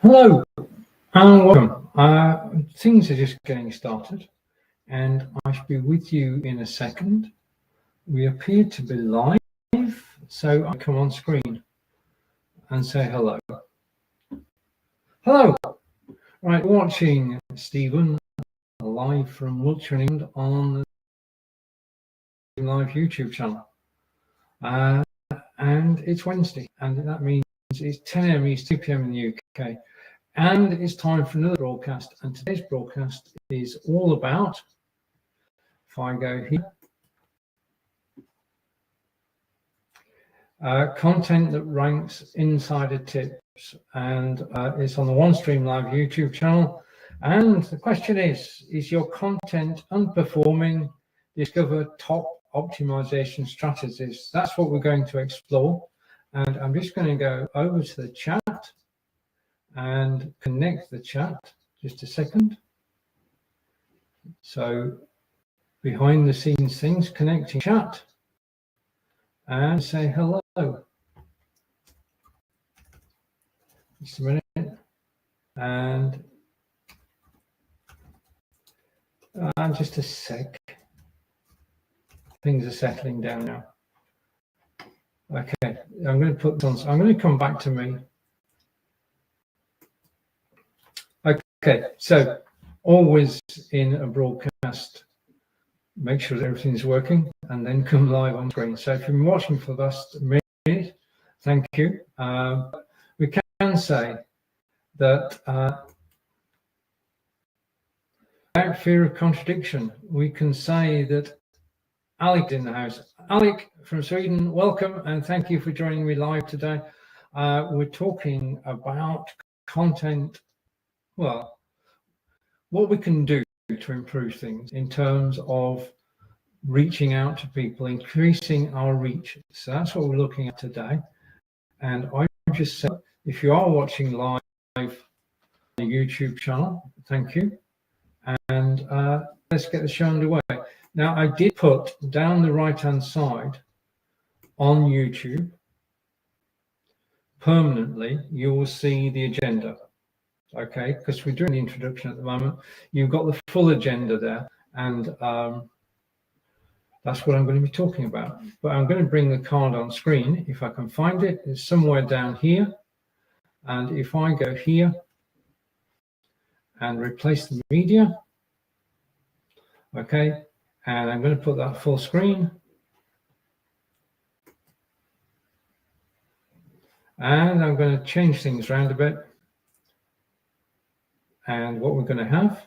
Hello and welcome. Things are just getting started and I shall be with you in a second. We appear to be live, so I come on screen and say hello. Hello. Right, watching Stephen live from Wiltshire, England on the live YouTube channel. And it's Wednesday, and that means it's 10 a.m. East, 2 p.m. in the UK. And it's time for another broadcast, and today's broadcast is all about, if I go here, content that ranks insider tips, and it's on the OneStream Live YouTube channel. And the question is your content underperforming? Discover top optimization strategies. That's what we're going to explore. And I'm just going to go over to the chat and connect the chat. Just a second. So behind the scenes things, connecting chat and say hello. Just a minute. And just a sec. Things are settling down now. Okay, I'm going to put this on. I'm going to come back to me. Okay, so always in a broadcast, make sure that everything's working and then come live on screen. So if you've been watching for the last minute, thank you. We can say that without fear of contradiction, we can say that Alec in the house. Alec from Sweden, welcome and thank you for joining me live today. We're talking about content, well, what we can do to improve things in terms of reaching out to people, increasing our reach. So that's what we're looking at today. And I just said, if you are watching live on the YouTube channel, thank you. And let's get the show underway. Now, I did put down the right-hand side on YouTube, permanently, you will see the agenda. Okay, because we're doing the introduction at the moment. You've got the full agenda there, and that's what I'm going to be talking about. But I'm going to bring the card on screen if I can find it. It's somewhere down here. And if I go here and replace the media, okay, and I'm going to put that full screen. And I'm going to change things around a bit. And what we're going to have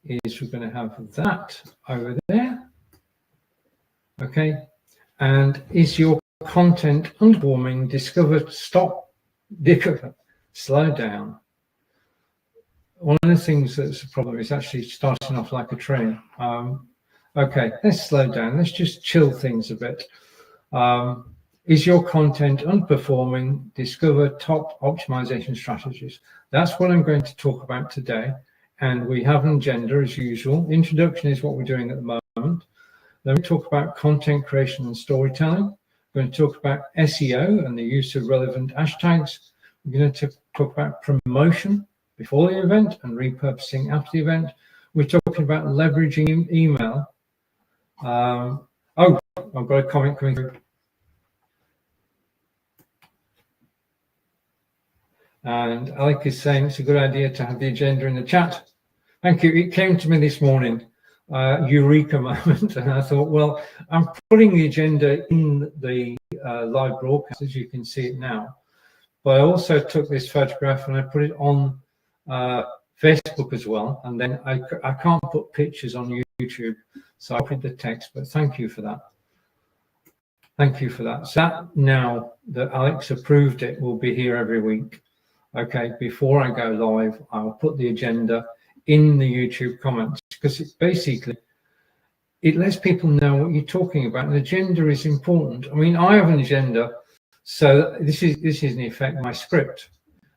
is we're going to have that over there. Okay. And is your content underperforming? Discover, stop, slow down. One of the things that's a problem is actually starting off like a train. Okay, let's slow down. Let's just chill things a bit. Is your content underperforming? Discover top optimization strategies. That's what I'm going to talk about today. And we have an agenda as usual. Introduction is what we're doing at the moment. Then we talk about content creation and storytelling. We're going to talk about SEO and the use of relevant hashtags. We're going to talk about promotion before the event and repurposing after the event. We're talking about leveraging email. Oh, I've got a comment coming through. And Alec is saying it's a good idea to have the agenda in the chat. Thank you. It came to me this morning, eureka moment, and I thought, well, I'm putting the agenda in the live broadcast, as you can see it now. But I also took this photograph and I put it on Facebook as well. And then I can't put pictures on YouTube, so I put the text, but thank you for that. Thank you for that. So that now that Alex approved it will be here every week. Okay, before I go live, I'll put the agenda in the YouTube comments because it's basically, it lets people know what you're talking about. An agenda is important. I mean, I have an agenda, so this is in effect my script,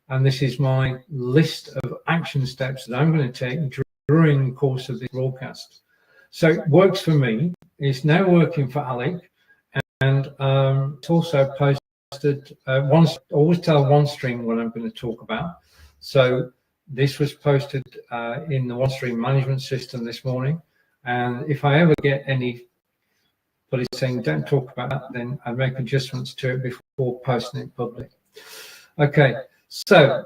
and this is my list of action steps that I'm going to take during the course of the broadcast. So it works for me. It's now working for Alec, and it's also posted. Always tell OneStream what I'm going to talk about. So this was posted in the OneStream management system this morning. And if I ever get any but saying don't talk about that, then I make adjustments to it before posting it public. Okay, so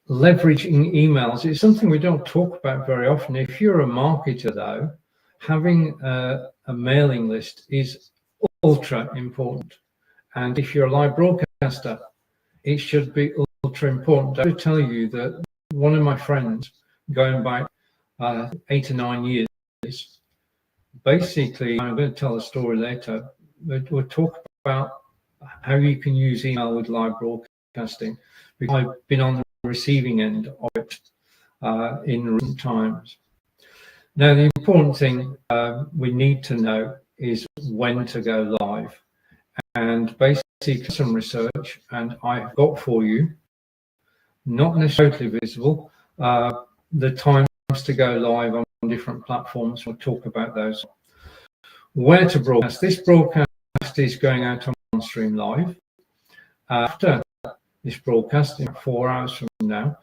leveraging emails is something we don't talk about very often. If you're a marketer, though, having a mailing list is ultra important. And if you're a live broadcaster, it should be ultra important. I would tell you that one of my friends, going back 8 or 9 years, basically, I'm going to tell a story later, we'll talk about how you can use email with live broadcasting, because I've been on the receiving end of it in recent times. Now, the important thing we need to know is when to go live. And basically, some research, and I've got for you, not necessarily visible, the times to go live on different platforms. We'll talk about those. Where to broadcast. This broadcast is going out on OneStream Live. After this broadcast, in 4 hours from now,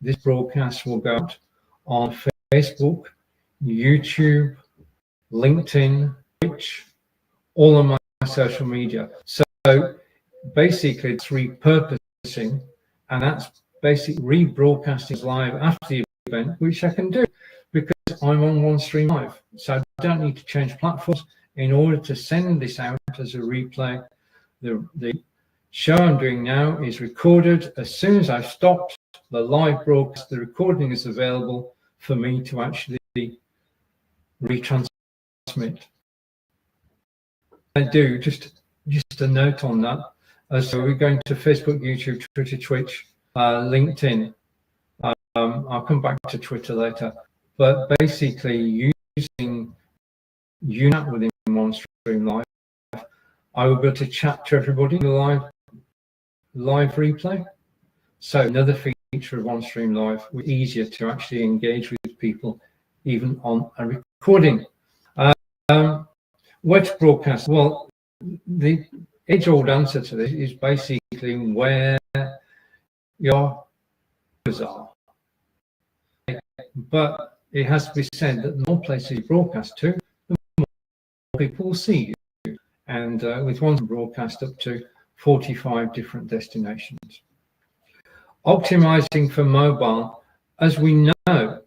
this broadcast will go out on Facebook, YouTube, LinkedIn, Twitch, all of my social media. So basically it's repurposing, and that's basically rebroadcasting live after the event, which I can do because I'm on OneStream Live. So I don't need to change platforms in order to send this out as a replay. The show I'm doing now is recorded. As soon as I've stopped the live broadcast, the recording is available for me to actually retransmit. I do, just a note on that. So we're going to Facebook, YouTube, Twitter, Twitch, LinkedIn. I'll come back to Twitter later. But basically, using UNAT within OneStream Live, I will be able to chat to everybody in the live replay. So another feature of OneStream Live, was easier to actually engage with people, even on a recording. Where to broadcast? Well, the age-old answer to this is basically where your viewers are. But it has to be said that the more places you broadcast to, the more people will see you. And with one broadcast up to 45 different destinations. Optimizing for mobile, as we know,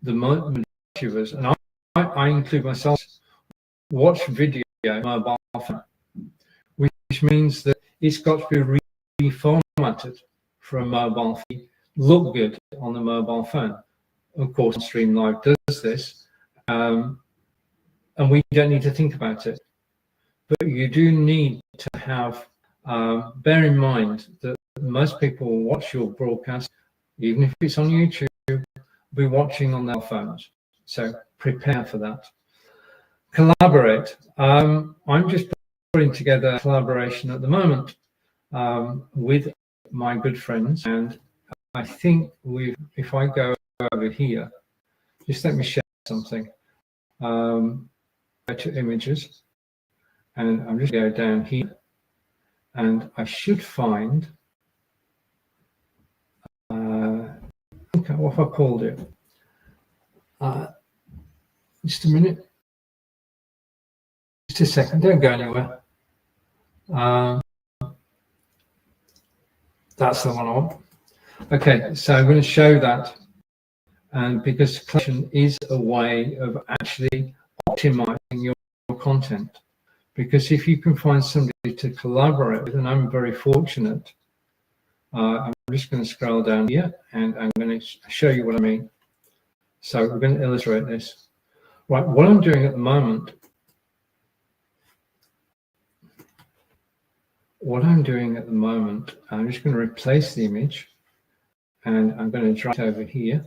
the majority of us, and I include myself, watch video mobile phone, which means that it's got to be reformatted for a mobile feed, look good on the mobile phone. Of course, OneStream Live does this, and we don't need to think about it. But you do need to have, bear in mind that most people will watch your broadcast, even if it's on YouTube, will be watching on their phones. So prepare for that. Collaborate. I'm just putting together a collaboration at the moment with my good friends, and I think if I go over here, just let me share something. Go to images, and I'm just going to go down here, and I should find what have I called it? Just a minute. Just a second, don't go anywhere. That's the one I want. Okay, so I'm going to show that. And because collaboration is a way of actually optimizing your content. Because if you can find somebody to collaborate with, and I'm very fortunate, I'm just going to scroll down here and I'm going to show you what I mean. So we're going to illustrate this. Right, what I'm doing at the moment, I'm just going to replace the image and I'm going to drag it over here,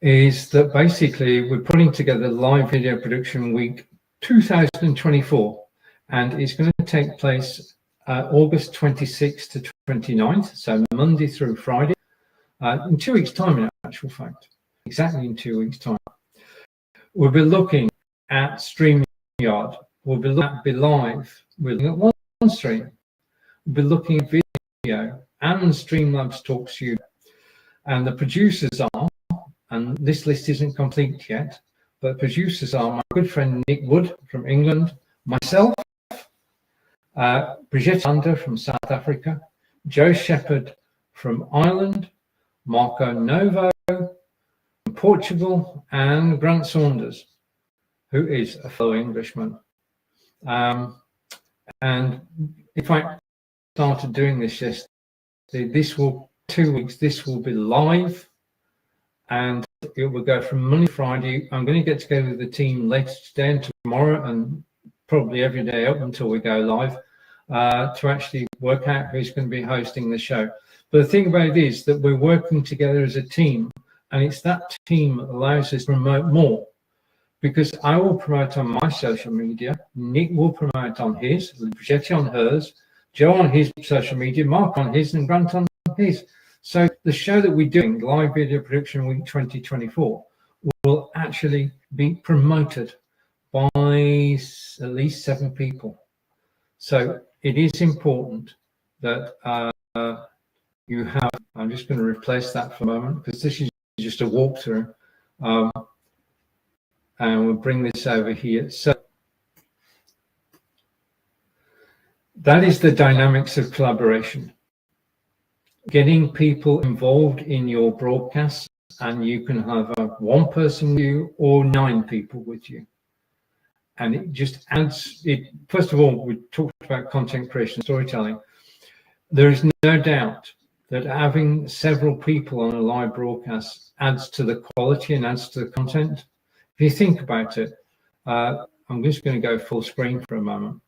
is that basically we're putting together live video production week 2024, and it's going to take place August 26th to 29th, so Monday through Friday, in 2 weeks' time, in actual fact, exactly in 2 weeks' time. We'll be looking at StreamYard, we'll be looking at Be Live, we're looking at OneStream, we'll be looking at video and Streamlabs Talks You. And the producers are, and this list isn't complete yet, but producers are my good friend Nick Wood from England, myself, Brigitte Lander from South Africa, Joe Shepherd from Ireland, Marco Novo from Portugal, and Grant Saunders, who is a fellow Englishman. And in fact, started doing this yesterday. This will 2 weeks. This will be live, and it will go from Monday to Friday. I'm going to get together with the team later today and tomorrow, and probably every day up until we go live, to actually work out who's going to be hosting the show. But the thing about it is that we're working together as a team, and it's that team that allows us to promote more. Because I will promote on my social media, Nick will promote on his, Brigitte on hers, Joe on his social media, Mark on his, and Grant on his. So the show that we're doing, Live Video Production Week 2024, will actually be promoted by at least 7 people. So it is important that you have, I'm just going to replace that for a moment because this is just a walkthrough. And we'll bring this over here. So that is the dynamics of collaboration. Getting people involved in your broadcasts, and you can have one person with you or 9 people with you. And it just adds, first of all, we talked about content creation, storytelling. There is no doubt that having several people on a live broadcast adds to the quality and adds to the content. If you think about it, I'm just going to go full screen for a moment.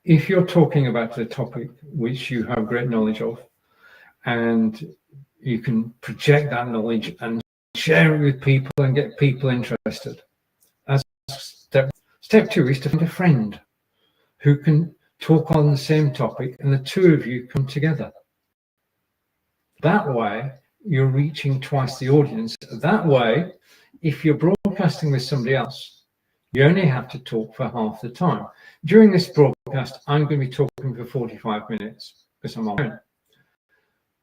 If you're talking about a topic which you have great knowledge of, and you can project that knowledge and share it with people and get people interested. That's step 2 is to find a friend who can talk on the same topic, and the 2 of you come together. That way, you're reaching twice the audience. That way, if you're broadcasting with somebody else, you only have to talk for half the time. During this broadcast, I'm going to be talking for 45 minutes because I'm on my own.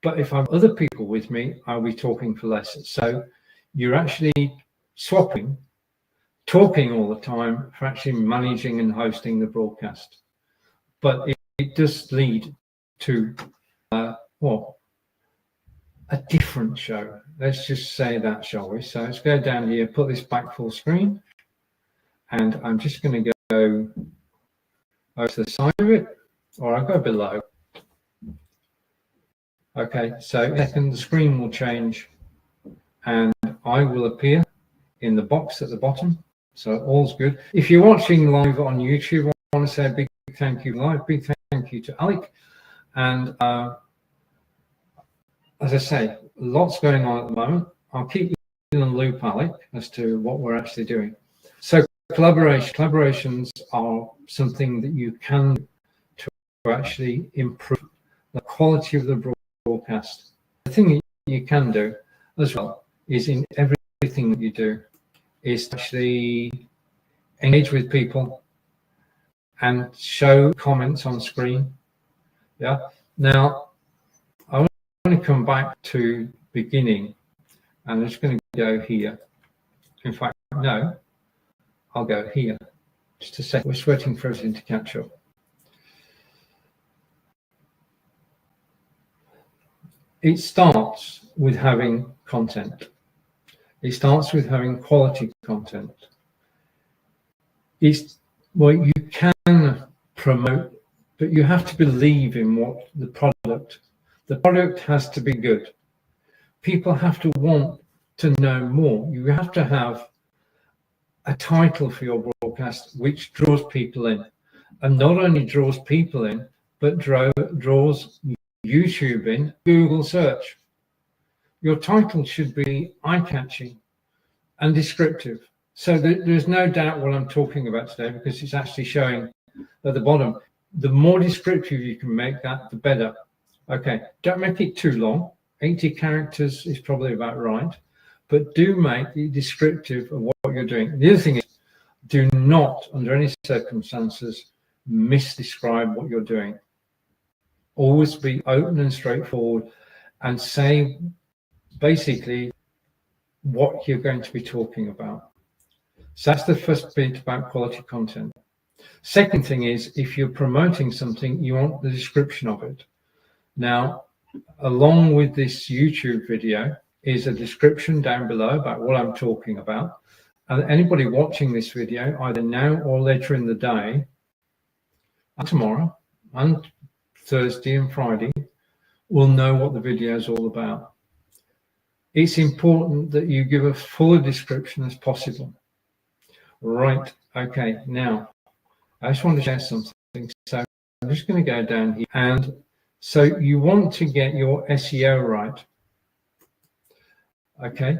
But if I have other people with me, I'll be talking for less. So you're actually swapping, talking all the time for actually managing and hosting the broadcast. But it does lead to, a different show. Let's just say that, shall we? So let's go down here, put this back full screen, and I'm just going to go over to the side of it, or I'll go below. Okay, so in a second the screen will change, and I will appear in the box at the bottom. So all's good. If you're watching live on YouTube, I want to say a big thank you live, big thank you to Alec, and as I say, lots going on at the moment. I'll keep you in the loop, Alec, as to what we're actually doing. So collaborations are something that you can do to actually improve the quality of the broadcast. The thing that you can do as well is in everything that you do is to actually engage with people and show comments on screen. Yeah. Now, I'm going to come back to beginning, and I'm just going to go here. In fact, no, I'll go here. Just a second. We're just waiting for everything to catch up. It starts with having content. It starts with having quality content. It's what you can promote, but you have to believe in what the product. The product has to be good. People have to want to know more. You have to have a title for your broadcast which draws people in, and not only draws people in, but draws YouTube in, Google search. Your title should be eye-catching and descriptive. So there's no doubt what I'm talking about today, because it's actually showing at the bottom. The more descriptive you can make that, the better. Okay, don't make it too long. 80 characters is probably about right, but do make it descriptive of what you're doing. The other thing is, do not, under any circumstances, misdescribe what you're doing. Always be open and straightforward and say basically what you're going to be talking about. So that's the first bit about quality content. Second thing is, if you're promoting something, you want the description of it. Now, along with this YouTube video is a description down below about what I'm talking about. And anybody watching this video, either now or later in the day, and tomorrow, and Thursday and Friday, will know what the video is all about. It's important that you give as full a description as possible. Right, okay, now, I just want to share something. So I'm just going to go down here. And so you want to get your SEO right. Okay,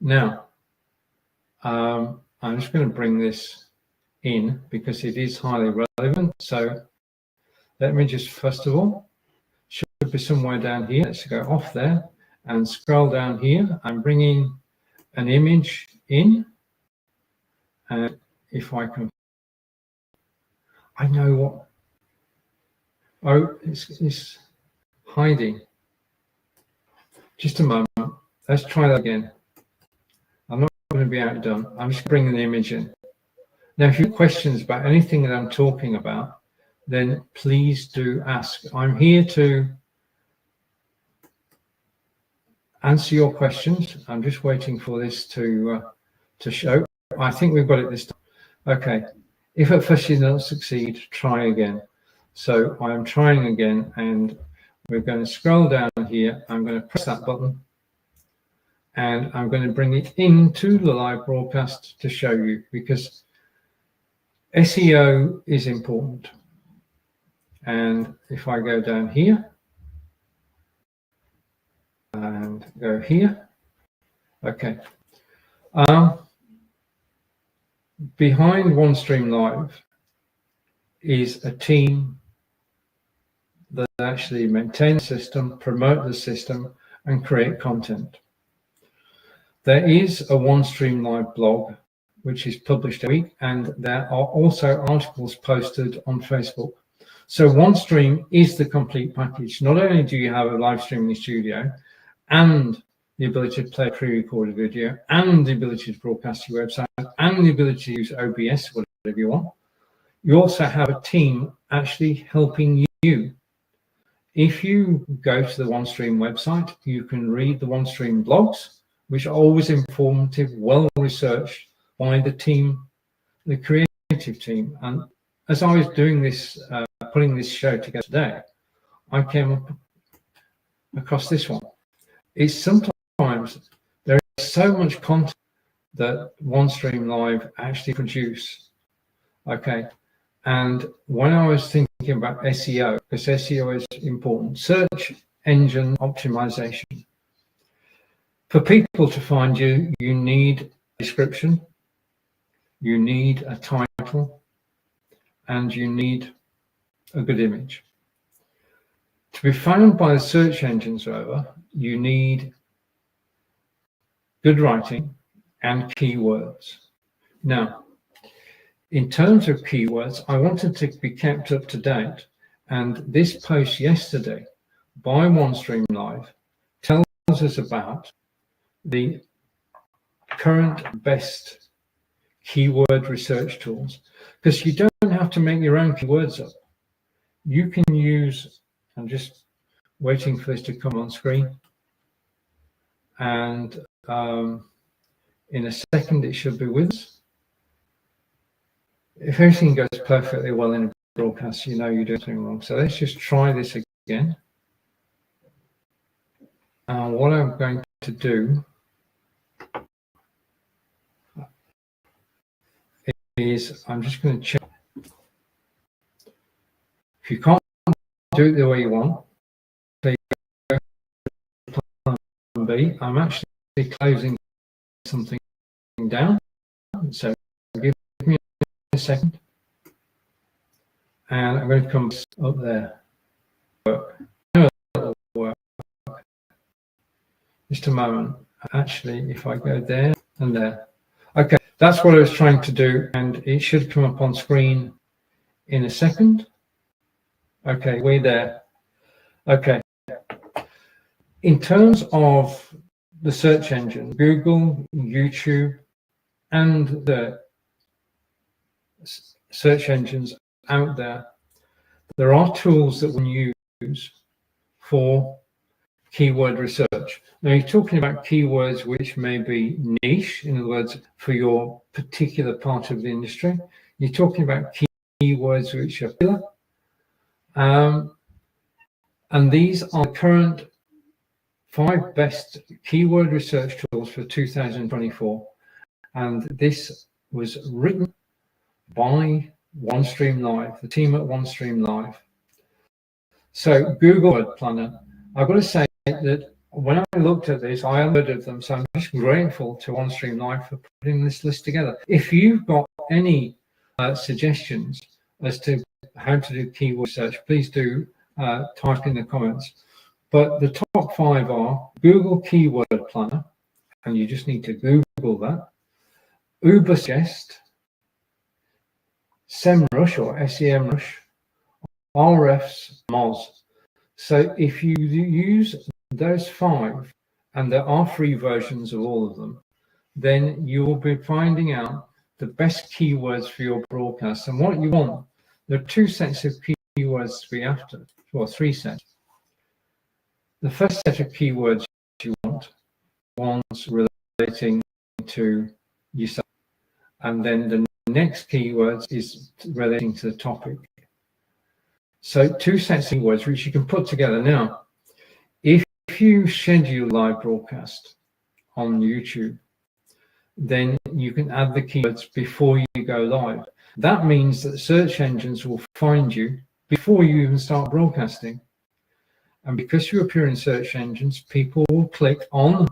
now, I'm just going to bring this in because it is highly relevant. So let me just, first of all, should be somewhere down here. Let's go off there and scroll down here. I'm bringing an image in. And if I can, I know what, oh, it's hiding. Just a moment. Let's try that again. I'm not going to be outdone. I'm just bringing the image in. Now, if you have questions about anything that I'm talking about, then please do ask. I'm here to answer your questions. I'm just waiting for this to show. I think we've got it this time. Okay. If at first you don't succeed, try again. So I'm trying again, and we're going to scroll down here. I'm going to press that button, and I'm going to bring it into the live broadcast to show you, because SEO is important. And if I go down here and go here, okay. Behind OneStream Live is a team that actually maintain the system, promote the system, and create content. There is a OneStream Live blog, which is published every week, and there are also articles posted on Facebook. So OneStream is the complete package. Not only do you have a live streaming studio and the ability to play a pre-recorded video and the ability to broadcast your website and the ability to use OBS, whatever you want, you also have a team actually helping you. If you go to the OneStream website, you can read the OneStream blogs, which are always informative, well-researched by the team, the creative team. And as I was doing this, putting this show together today, I came across this one. It's sometimes there is so much content that OneStream Live actually produce. Okay. And when I was thinking about SEO, because SEO is important, search engine optimization. For people to find you, you need a description, you need a title, and you need a good image. To be found by the search engines, however, you need good writing and keywords. Now, in terms of keywords, I wanted to be kept up to date, and this post yesterday by OneStream Live tells us about the current best keyword research tools, because you don't have to make your own keywords up. You can use, I'm just waiting for this to come on screen, and in a second it should be with us. If everything goes perfectly well in a broadcast, you know you're doing something wrong. So let's just try this again. What I'm going to do is I'm just going to check. If you can't do it the way you want, please go to plan B. I'm actually closing something down. So give me a second. And I'm going to come up there. Work. Just a moment. Actually, if I go there and there. Okay, that's what I was trying to do, and it should come up on screen in a second. Okay, we're there. Okay. In terms of the search engine, Google, YouTube, and the search engines out there, there are tools that we use for keyword research. Now, you're talking about keywords which may be niche, in other words, for your particular part of the industry. You're talking about keywords which are popular. And these are the current 5 best keyword research tools for 2024. And this was written by OneStream Live, the team at OneStream Live. So Google Word Planner, I've got to say that when I looked at this, I heard of them. So I'm just grateful to OneStream Live for putting this list together. If you've got any suggestions as to how to do keyword search, please do type in the comments. But the top 5 are Google Keyword Planner, and you just need to Google that. Ubersuggest, SEMrush or SEMrush, RF's Moz. So if you use those 5, and there are free versions of all of them, then you will be finding out the best keywords for your broadcast. And what you want, there are 2 sets of keywords to be after, or 3 sets. The first set of keywords you want, ones relating to yourself, and then the next keywords is relating to the topic. So 2 sets of keywords which you can put together. Now, if you schedule live broadcast on YouTube, then you can add the keywords before you go live. That means that search engines will find you before you even start broadcasting. And because you appear in search engines, people will click on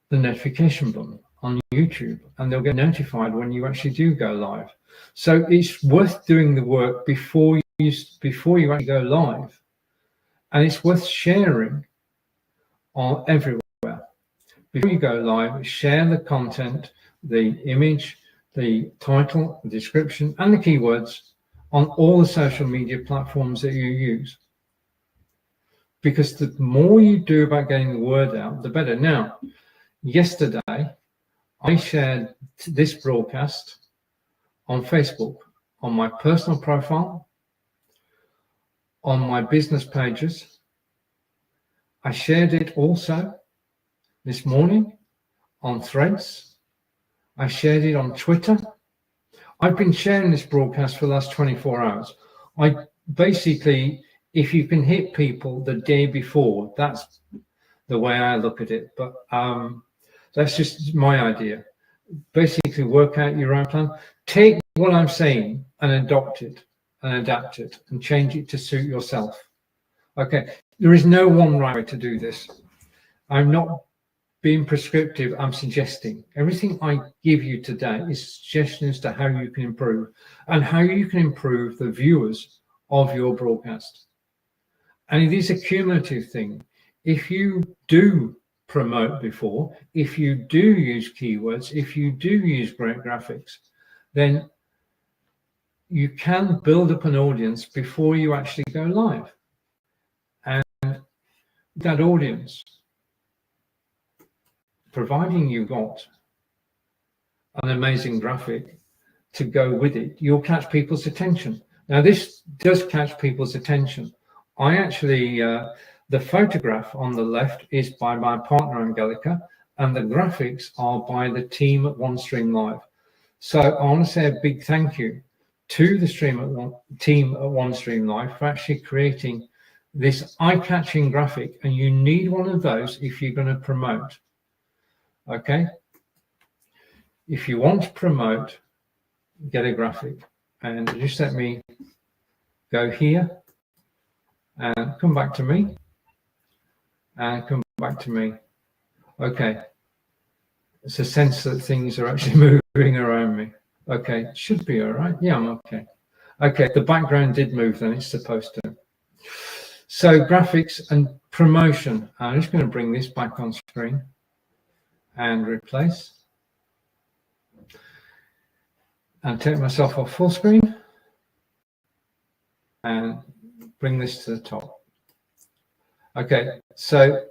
the notification button on YouTube, and they'll get notified when you actually do go live. So it's worth doing the work before you actually go live, and it's worth sharing on everywhere. Before you go live, share the content, the image, the title, the description, and the keywords on all the social media platforms that you use. Because the more you do about getting the word out, the better. Now, yesterday, I shared this broadcast on Facebook, on my personal profile, on my business pages. I shared it also this morning on Threads. I shared it on Twitter. I've been sharing this broadcast for the last 24 hours. I basically, if you can hit people the day before, that's the way I look at it. But that's just my idea. Basically, work out your own plan. Take what I'm saying and adopt it and adapt it and change it to suit yourself. Okay, there is no one right way to do this. I'm not being prescriptive. I'm suggesting. Everything I give you today is suggestions to how you can improve and how you can improve the viewers of your broadcast. And it is a cumulative thing. If you do promote before, if you do use keywords, if you do use great graphics, then you can build up an audience before you actually go live. And that audience, providing you got an amazing graphic to go with it, you'll catch people's attention. Now, this does catch people's attention. I actually, the photograph on the left is by my partner, Angelica, and the graphics are by the team at OneStream Live. So I want to say a big thank you to the team at OneStream Live for actually creating this eye-catching graphic. And you need one of those if you're going to promote. Okay? If you want to promote, get a graphic. And just let me go here and come back to me. And come back to me. Okay. It's a sense that things are actually moving around me. Okay, should be all right. Yeah, I'm okay. Okay, the background did move then, it's supposed to. So graphics and promotion. I'm just going to bring this back on screen and replace. And take myself off full screen. and bring this to the top. Okay, so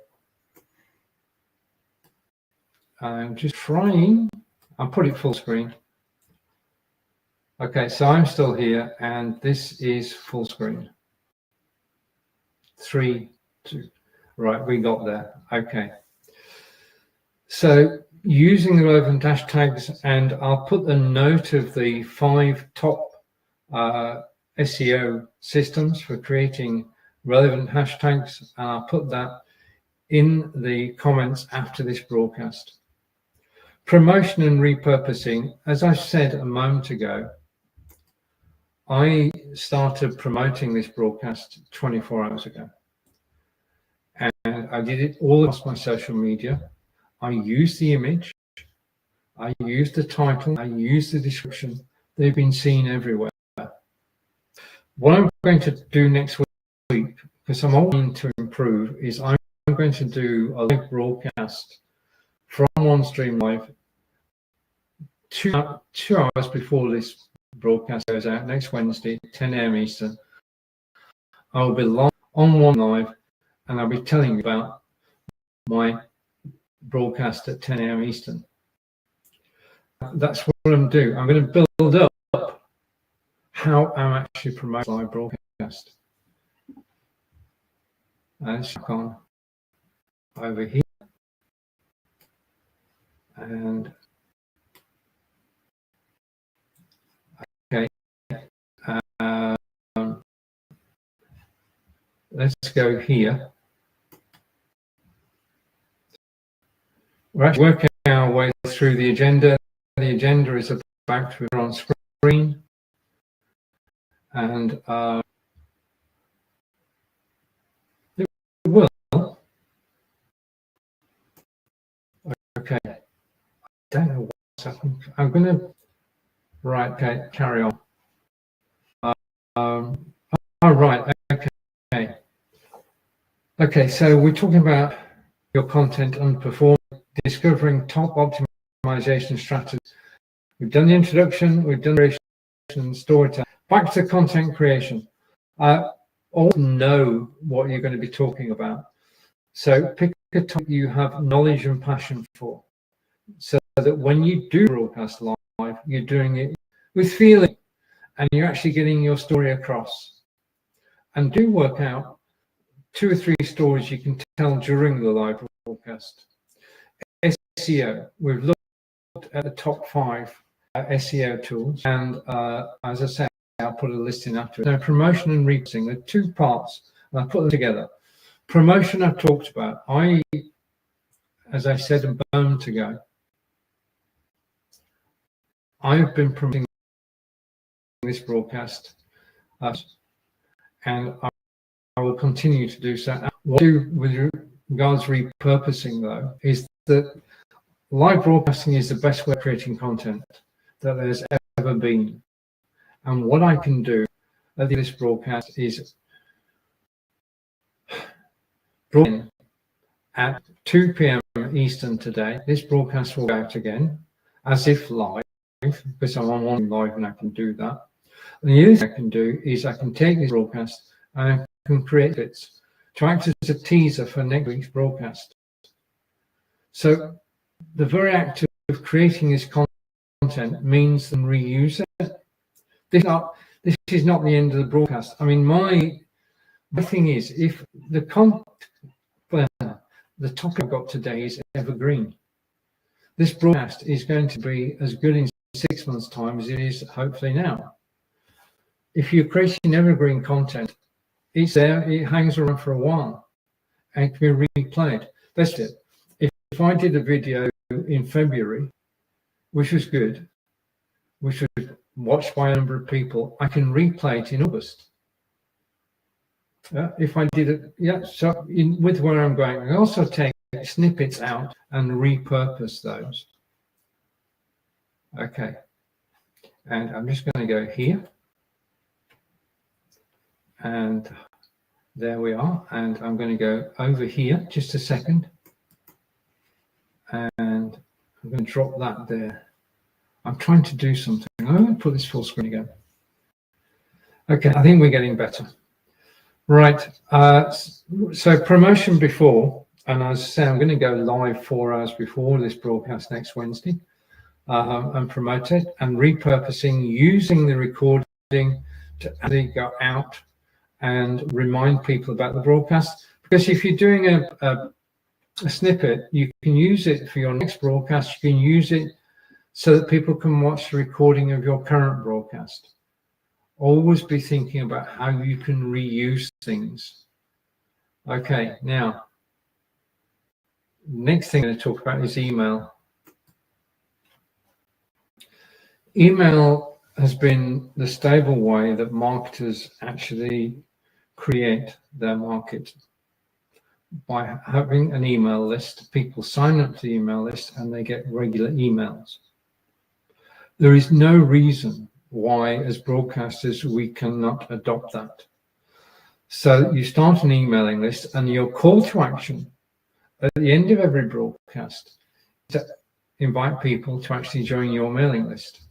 I'm just trying, I'll put it full screen. Okay, so I'm still here and this is full screen. 3, 2, right, we got there. Okay. So using the relevant hashtags, and I'll put the note of the 5 top SEO systems for creating relevant hashtags, and I'll put that in the comments after this broadcast. Promotion and repurposing, as I said a moment ago, I started promoting this broadcast 24 hours ago. And I did it all across my social media. I used the image, I used the title, I used the description. They've been seen everywhere. What I'm going to do next week, because I'm wanting to improve, is I'm going to do a live broadcast from OneStream Live 2 hours before this broadcast goes out next Wednesday, 10 a.m. Eastern. I'll be live on One Live, and I'll be telling you about my broadcast at 10 a.m. Eastern. That's what I'm doing. I'm going to build up how I'm actually promoting live broadcast. And it's on over here, and okay, let's go here. We're actually working our way through the agenda. The agenda is about to be on screen, and it will. Okay, I don't know what's happened. I'm going to okay, carry on. All right, okay. Okay, so we're talking about your content underperforming, discovering top optimization strategies. We've done the introduction, we've done the and storytelling. Back to content creation. All know what you're going to be talking about. So pick a topic you have knowledge and passion for, so that when you do broadcast live, you're doing it with feeling and you're actually getting your story across. And do work out 2 or 3 stories you can tell during the live broadcast. SEO, we've looked at the top 5 SEO tools, and as I said, I'll put a list in after it. Now, promotion and repurposing, there are 2 parts, and I put them together. Promotion I've talked about. As I said a moment ago, I've been promoting this broadcast, and I will continue to do so. What I do with regards to repurposing, though, is that live broadcasting is the best way of creating content that there's ever been. And what I can do at this broadcast is at 2 p.m. Eastern today. This broadcast will go out again, as if live, because I'm on One Live and I can do that. And the other thing I can do is I can take this broadcast and I can create bits to act as a teaser for next week's broadcast. So the very act of creating this content means and reuse it. This is not the end of the broadcast. I mean, my thing is, if the topic I've got today is evergreen, this broadcast is going to be as good in 6 months' time as it is hopefully now. If you're creating evergreen content, it's there, it hangs around for a while, and it can be replayed. That's it. If I did a video in February, which was good, which was watched by a number of people, I can replay it in August. If I did it, so with where I'm going, I also take snippets out and repurpose those. Okay, and I'm just going to go here, and there we are, and I'm going to go over here just a second, and I'm going to drop that there. I'm trying to do something. I'm going to put this full screen again. Okay, I think we're getting better. Right, so promotion before, and as I say, I'm going to go live 4 hours before this broadcast next Wednesday and promote it, and repurposing, using the recording to actually go out and remind people about the broadcast. Because if you're doing a snippet, you can use it for your next broadcast, you can use it so that people can watch the recording of your current broadcast. Always be thinking about how you can reuse things. Okay, now, next thing I'm going to talk about is email. Email has been the stable way that marketers actually create their market. By having an email list, people sign up to the email list and they get regular emails. There is no reason why, as broadcasters, we cannot adopt that. So you start an emailing list, and your call to action at the end of every broadcast is to invite people to actually join your mailing list.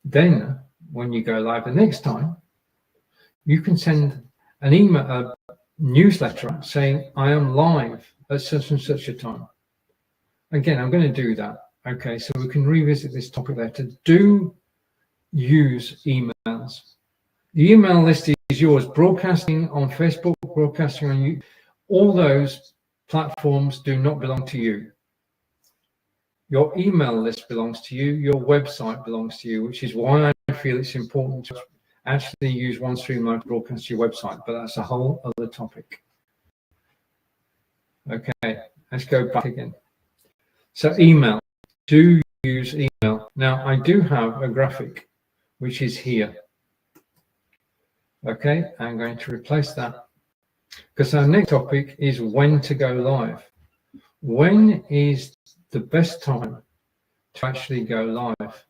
Then, when you go live the next time, you can send an email, a newsletter saying, I am live at such and such a time. Again, I'm going to do that. Okay, so we can revisit this topic later. Do use emails. The email list is yours. Broadcasting on Facebook, broadcasting on YouTube, all those platforms do not belong to you. Your email list belongs to you. Your website belongs to you, which is why I feel it's important to actually use OneStream to broadcast your website, but that's a whole other topic. Okay, let's go back again. So email, do use email. Now, I do have a graphic, which is here. Okay, I'm going to replace that because our next topic is when to go live. When is the best time to actually go live?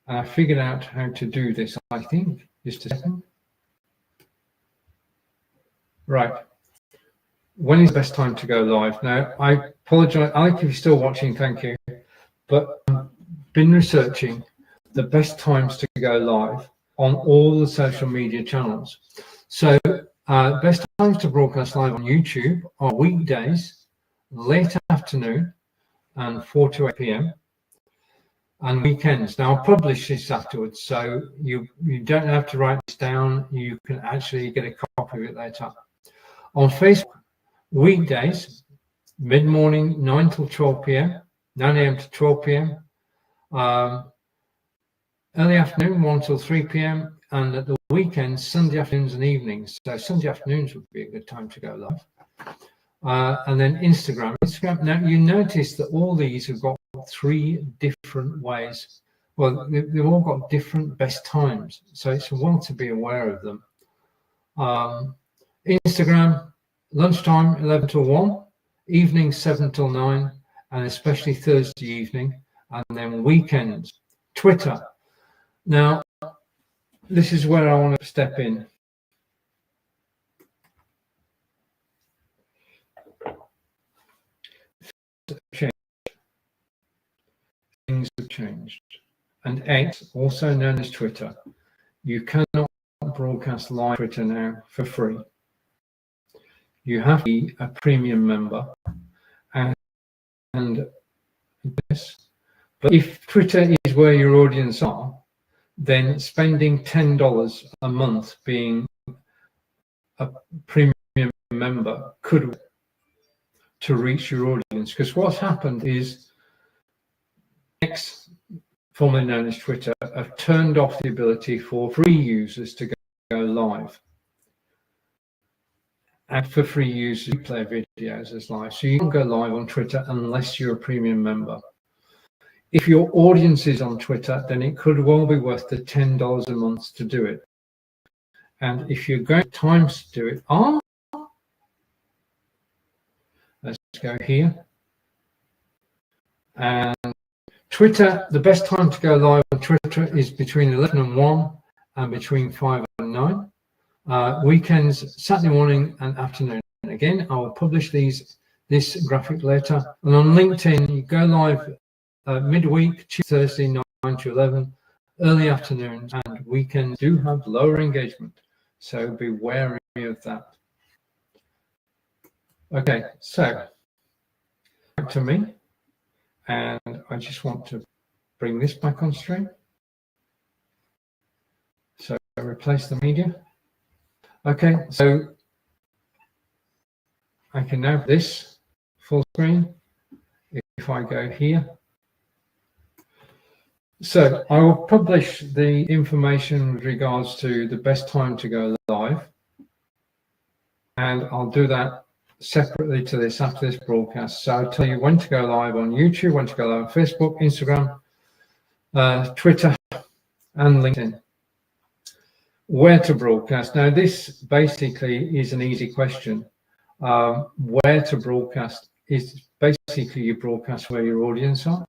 And I figured out how to do this, I think. Just a second. Right. When is the best time to go live? Now, I apologize. Alec, if you're still watching, thank you. But I've been researching the best times to go live on all the social media channels. So best times to broadcast live on YouTube are weekdays, late afternoon, and 4 to 8 p.m. and weekends. Now, I'll publish this afterwards, so you don't have to write this down. You can actually get a copy of it later. On Facebook, weekdays, mid-morning, 9 till 12 p.m., 9 a.m. to 12 p.m., early afternoon, 1 till 3 p.m., and at the weekends, Sunday afternoons and evenings. So Sunday afternoons would be a good time to go live. And then Instagram. Now, you notice that all these have got 3 different ways. Well, they've all got different best times. So it's well to be aware of them. Instagram, lunchtime, 11 till 1, evening, 7 till 9, and especially Thursday evening, and then weekends. Twitter. Now, this is where I want to step in. Things have changed. And X, also known as Twitter, you cannot broadcast live Twitter now for free. You have to be a premium member. And yes, but if Twitter is where your audience are, then spending $10 a month being a premium member could to reach your audience. Because what's happened is X, formerly known as Twitter, have turned off the ability for free users to go live. And for free users, you play videos as live. So you can't go live on Twitter unless you're a premium member. If your audience is on Twitter, then it could well be worth the $10 a month to do it. And if you're going to times to do it, let's go here. And Twitter, the best time to go live on Twitter is between 11 and 1 and between 5 and 9. Weekends, Saturday morning and afternoon. Again, I will publish this graphic later. And on LinkedIn, you go live midweek, Thursday 9 to 11, early afternoons and weekends do have lower engagement, so be wary of that. Okay, so back to me, and I just want to bring this back on stream. So replace the media. Okay, so I can now this full screen. If I go here, so I will publish the information with regards to the best time to go live, and I'll do that separately to this after this broadcast. So I'll tell you when to go live on YouTube, when to go live on Facebook, Instagram, Twitter, and LinkedIn. Where to broadcast. Now, this basically is an easy question. Where to broadcast is basically you broadcast where your audience are.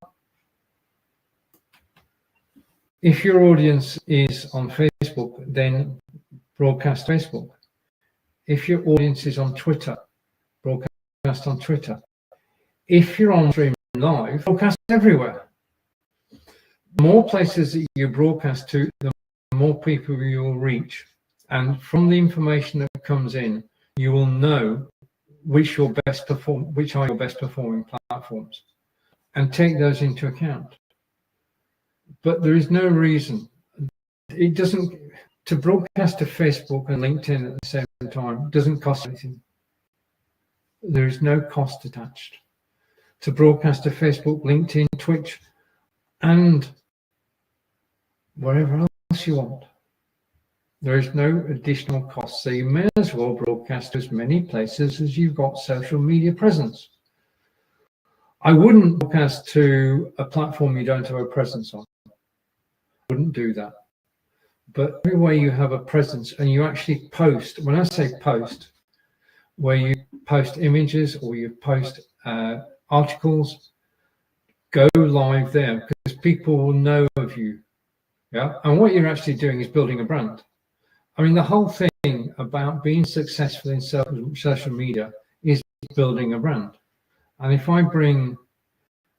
If your audience is on Facebook, then broadcast Facebook. If your audience is on Twitter, broadcast on Twitter. If you're on stream live, broadcast everywhere. The more places that you broadcast to, the more people you will reach. And from the information that comes in, you will know which are your best performing platforms, and take those into account. But there is no reason. It doesn't, to broadcast to Facebook and LinkedIn at the same time doesn't cost anything. There is no cost attached. To broadcast to Facebook, LinkedIn, Twitch, and wherever else you want, there is no additional cost. So you may as well broadcast to as many places as you've got social media presence. I wouldn't broadcast to a platform you don't have a presence on. I wouldn't do that. But everywhere you have a presence and you actually post, when I say post, where you post images or you post articles, go live there because people will know of you. Yeah, and what you're actually doing is building a brand. I mean, the whole thing about being successful in social media is building a brand. And if I bring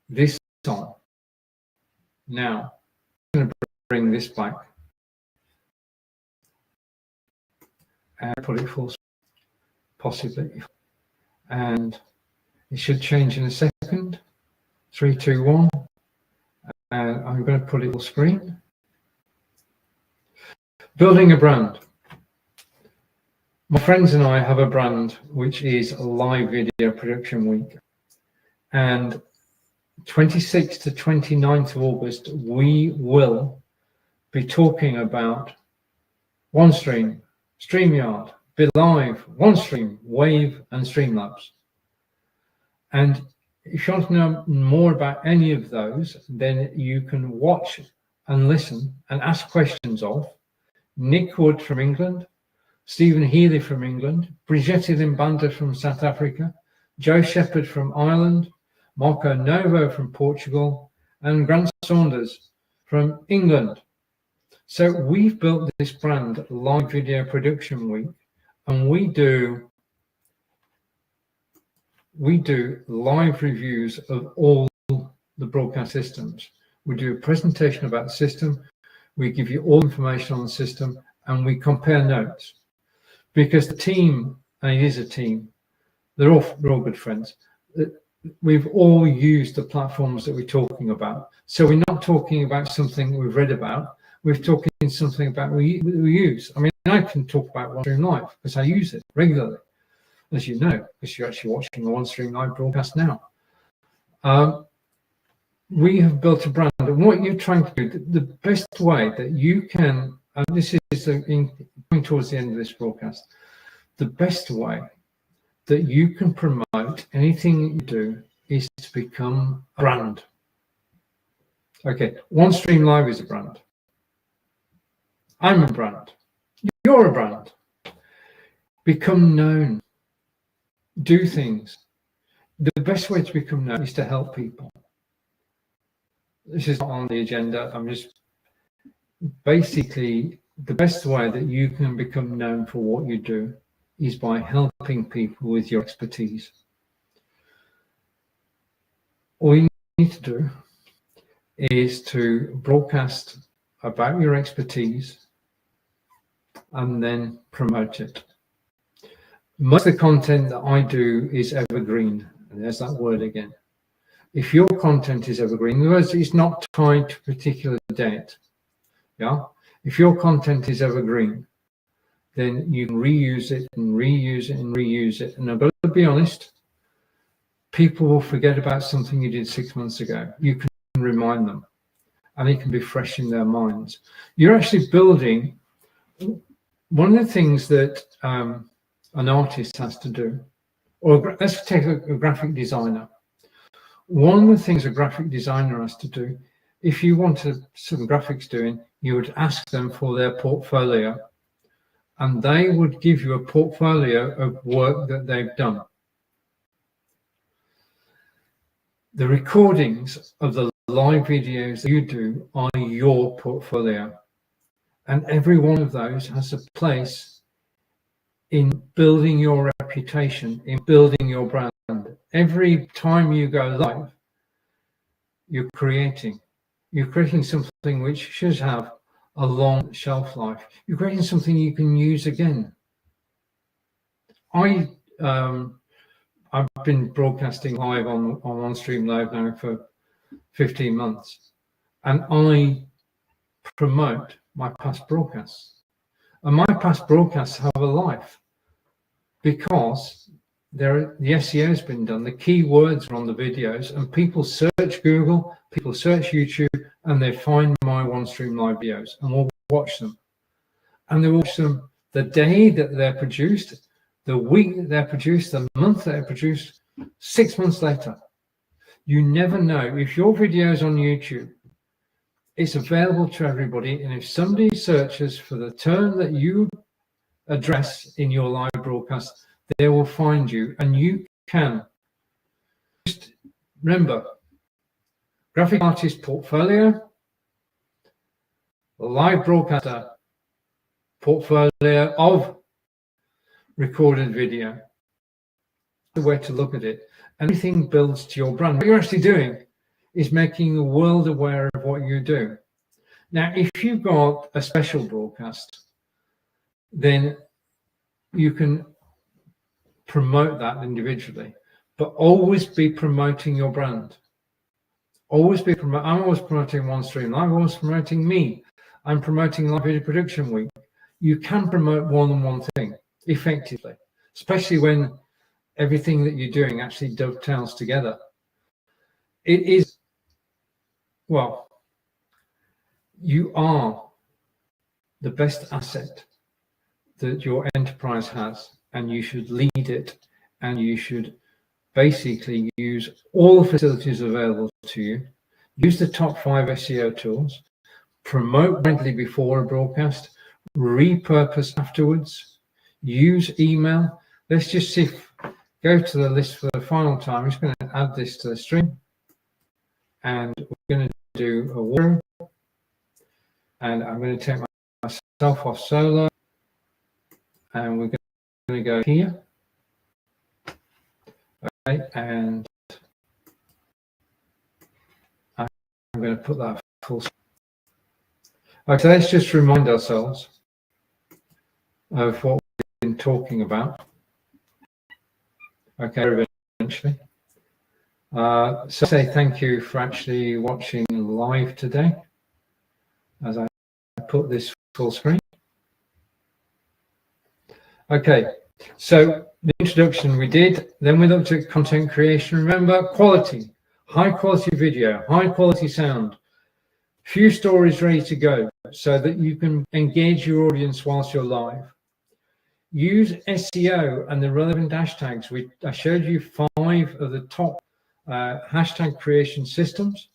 this on now, I'm going to bring this back and put it full, possibly, and it should change in a second. 3, 2, 1, and I'm going to put it full screen. Building a brand. My friends and I have a brand which is a live video production week, and 26th to 29th of August we will be talking about OneStream, StreamYard, BeLive, OneStream, Wave, and Streamlabs. And if you want to know more about any of those, then you can watch and listen and ask questions of Nick Wood from England, Stephen Healy from England, Brigitte Limbanda from South Africa, Joe Shepherd from Ireland, Marco Novo from Portugal, and Grant Saunders from England. So we've built this brand, Live Video Production Week, and we do live reviews of all the broadcast systems. We do a presentation about the system, we give you all information on the system, and we compare notes. Because the team, and it is a team, we're all good friends. We've all used the platforms that we're talking about. So we're not talking about something we've read about, we're talking something about we use. I mean, I can talk about OneStream Live because I use it regularly, as you know, because you're actually watching the OneStream Live broadcast now. We have built a brand, and what you're trying to do, the best way that you can, and this is coming towards the end of this broadcast, the best way that you can promote anything you do is to become a brand. Okay, OneStream Live is a brand. I'm a brand. You're a brand. Become known. Do things. The best way to become known is to help people. This is not on the agenda. I'm just basically, the best way that you can become known for what you do is by helping people with your expertise. All you need to do is to broadcast about your expertise, and then promote it. Most of the content that I do is evergreen, and there's that word again. If your content is evergreen, in other words, it's not tied to a particular date, yeah? If your content is evergreen, then you can reuse it and reuse it and reuse it. And I've got to be honest, people will forget about something you did 6 months ago. You can remind them, and it can be fresh in their minds. You're actually building. One of the things that an artist has to do, or let's take a graphic designer. One of the things a graphic designer has to do, if you wanted some graphics doing, you would ask them for their portfolio, and they would give you a portfolio of work that they've done. The recordings of the live videos that you do are your portfolio, and every one of those has a place in building your reputation, in building your brand. Every time you go live, you're creating something which should have a long shelf life. You're creating something you can use again. I've been broadcasting live on OneStream Live now for 15 months, and I promote my past broadcasts. And my past broadcasts have a life because the SEO has been done, the keywords are on the videos, and people search Google, people search YouTube, and they find my OneStream Live videos and will watch them. And they watch them the day that they're produced, the week that they're produced, the month that they're produced, 6 months later. You never know. If your video is on YouTube, it's available to everybody, and if somebody searches for the term that you address in your live broadcast, they will find you, and you can. Just remember, graphic artist portfolio, live broadcaster portfolio of recorded video. The way to look at it. Everything builds to your brand. What you're actually doing is making the world aware of what you do. Now, if you've got a special broadcast, then you can promote that individually, but always be promoting your brand. Always be promoting. I'm always promoting OneStream Live. I'm always promoting me. I'm promoting Live Video Production Week. You can promote more than one thing effectively, especially when everything that you're doing actually dovetails together. It is, well, you are the best asset that your enterprise has, and you should lead it, and you should basically use all the facilities available to you. Use the top 5 SEO tools, promote widely before a broadcast, repurpose afterwards, use email. Let's just see, go to the list for the final time. I'm just going to add this to the stream, and we're going to do a walkthrough, and I'm going to take myself off solo, and we're going to go here. Okay, and I'm going to put that full screen. Okay, let's just remind ourselves of what we've been talking about. Okay, eventually. So say thank you for actually watching live today as I put this full screen. Okay, so the introduction we did, then we looked at content creation. Remember, quality, high quality video, high quality sound, few stories ready to go so that you can engage your audience whilst you're live. Use SEO and the relevant hashtags. I showed you 5 of the top hashtag creation systems.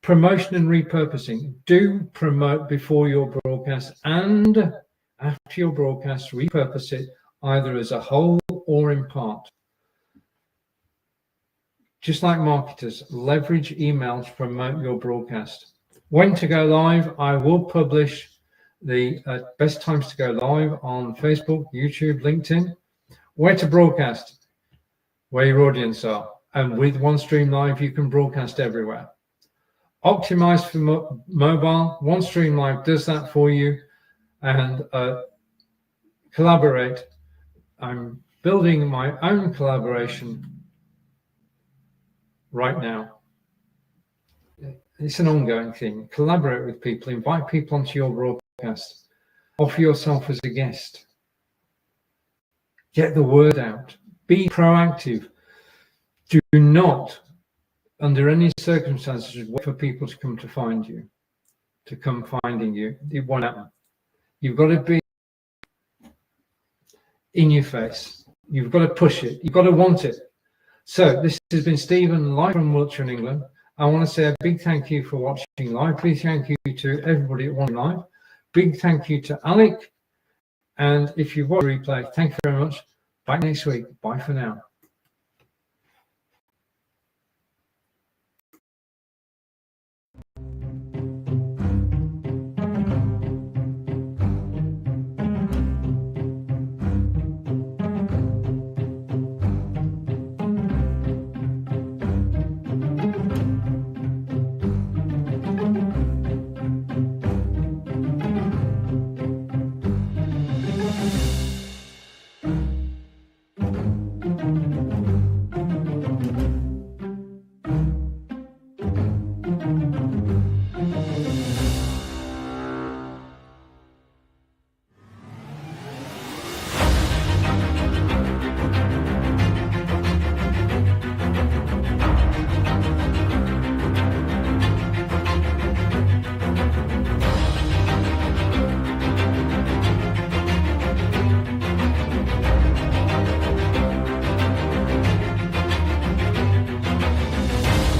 Promotion and repurposing. Do promote before your broadcast, and after your broadcast, repurpose it either as a whole or in part. Just like marketers, leverage email to promote your broadcast. When to go live, I will publish the best times to go live on Facebook, YouTube, LinkedIn. Where to broadcast, where your audience are. And with OneStream Live, you can broadcast everywhere. optimized for mobile. OneStream Live does that for you. And collaborate. I'm building my own collaboration right now. It's an ongoing thing. Collaborate with people, invite people onto your broadcast, offer yourself as a guest, get the word out, be proactive. Do not, under any circumstances, wait for people to come to find you, to come finding you. It won't happen. You've got to be in your face. You've got to push it. You've got to want it. So this has been Stephen, live from Wiltshire in England. I want to say a big thank you for watching live. Big thank you to everybody at One Live. Big thank you to Alec. And if you've watched the replay, thank you very much. Back next week. Bye for now.